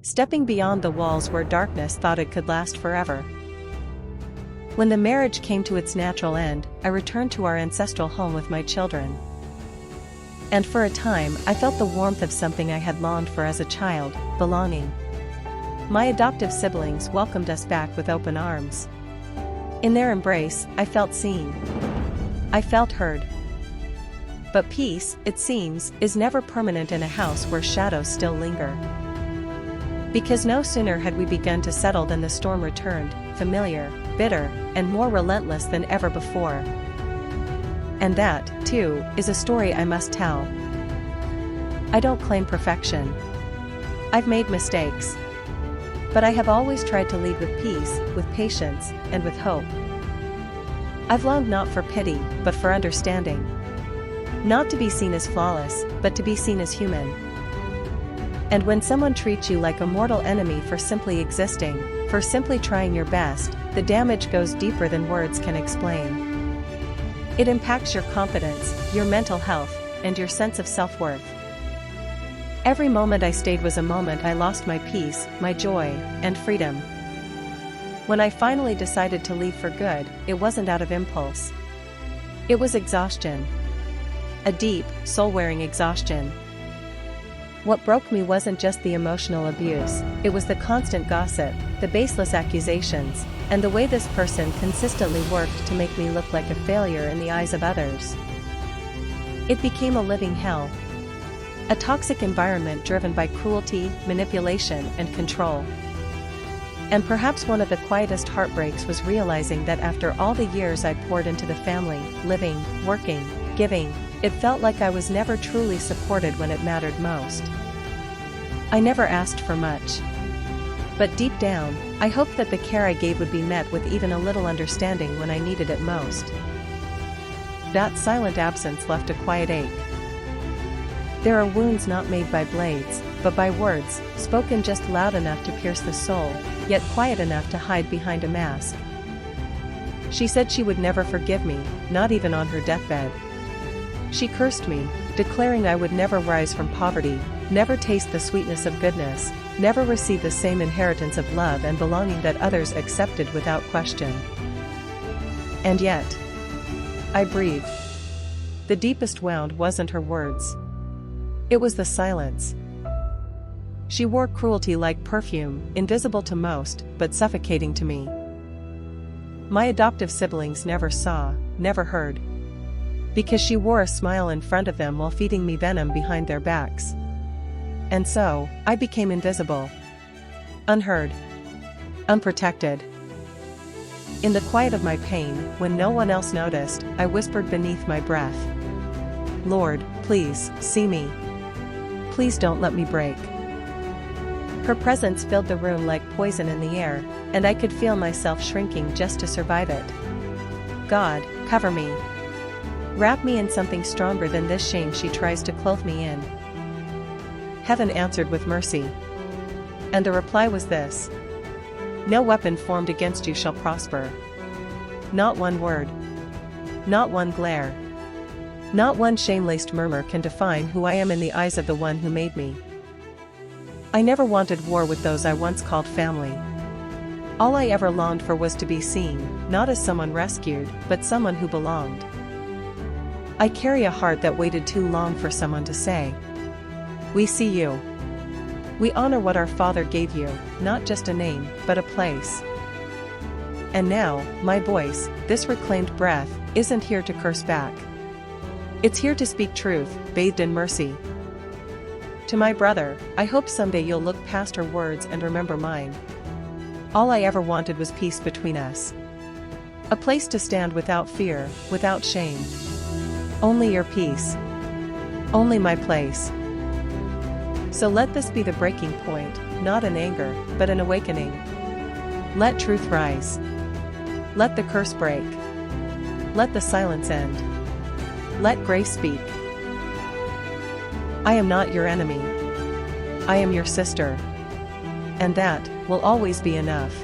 stepping beyond the walls where darkness thought it could last forever. When the marriage came to its natural end, I returned to our ancestral home with my children. And for a time, I felt the warmth of something I had longed for as a child, belonging. My adoptive siblings welcomed us back with open arms. In their embrace, I felt seen. I felt heard. But peace, it seems, is never permanent in a house where shadows still linger. Because no sooner had we begun to settle than the storm returned, familiar, bitter, and more relentless than ever before. And that, too, is a story I must tell. I don't claim perfection. I've made mistakes. But I have always tried to lead with peace, with patience, and with hope. I've longed not for pity, but for understanding. Not to be seen as flawless, but to be seen as human. And when someone treats you like a mortal enemy for simply existing, for simply trying your best, the damage goes deeper than words can explain. It impacts your confidence, your mental health, and your sense of self-worth. Every moment I stayed was a moment I lost my peace, my joy, and freedom. When I finally decided to leave for good, it wasn't out of impulse. It was exhaustion. A deep, soul-wearing exhaustion. What broke me wasn't just the emotional abuse, it was the constant gossip, the baseless accusations, and the way this person consistently worked to make me look like a failure in the eyes of others. It became a living hell. A toxic environment driven by cruelty, manipulation, and control. And perhaps one of the quietest heartbreaks was realizing that after all the years I poured into the family, living, working, giving, it felt like I was never truly supported when it mattered most. I never asked for much. But deep down, I hoped that the care I gave would be met with even a little understanding when I needed it most. That silent absence left a quiet ache. There are wounds not made by blades, but by words, spoken just loud enough to pierce the soul, yet quiet enough to hide behind a mask. She said she would never forgive me, not even on her deathbed. She cursed me, declaring I would never rise from poverty, never taste the sweetness of goodness, never receive the same inheritance of love and belonging that others accepted without question. And yet, I breathed. The deepest wound wasn't her words. It was the silence. She wore cruelty like perfume, invisible to most, but suffocating to me. My adoptive siblings never saw, never heard. Because she wore a smile in front of them while feeding me venom behind their backs. And so, I became invisible. Unheard. Unprotected. In the quiet of my pain, when no one else noticed, I whispered beneath my breath, "Lord, please, see me. Please don't let me break." Her presence filled the room like poison in the air, and I could feel myself shrinking just to survive it. God, cover me. Wrap me in something stronger than this shame she tries to clothe me in. Heaven answered with mercy. And the reply was this: "No weapon formed against you shall prosper. Not one word. Not one glare. Not one shame-laced murmur can define who I am in the eyes of the one who made me." I never wanted war with those I once called family. All I ever longed for was to be seen, not as someone rescued, but someone who belonged. I carry a heart that waited too long for someone to say, "We see you. We honor what our Father gave you, not just a name, but a place." And now, my voice, this reclaimed breath, isn't here to curse back. It's here to speak truth, bathed in mercy. To my brother, I hope someday you'll look past her words and remember mine. All I ever wanted was peace between us. A place to stand without fear, without shame. Only your peace. Only my place. So let this be the breaking point, not an anger, but an awakening. Let truth rise. Let the curse break. Let the silence end. Let grace speak. I am not your enemy. I am your sister. And that will always be enough.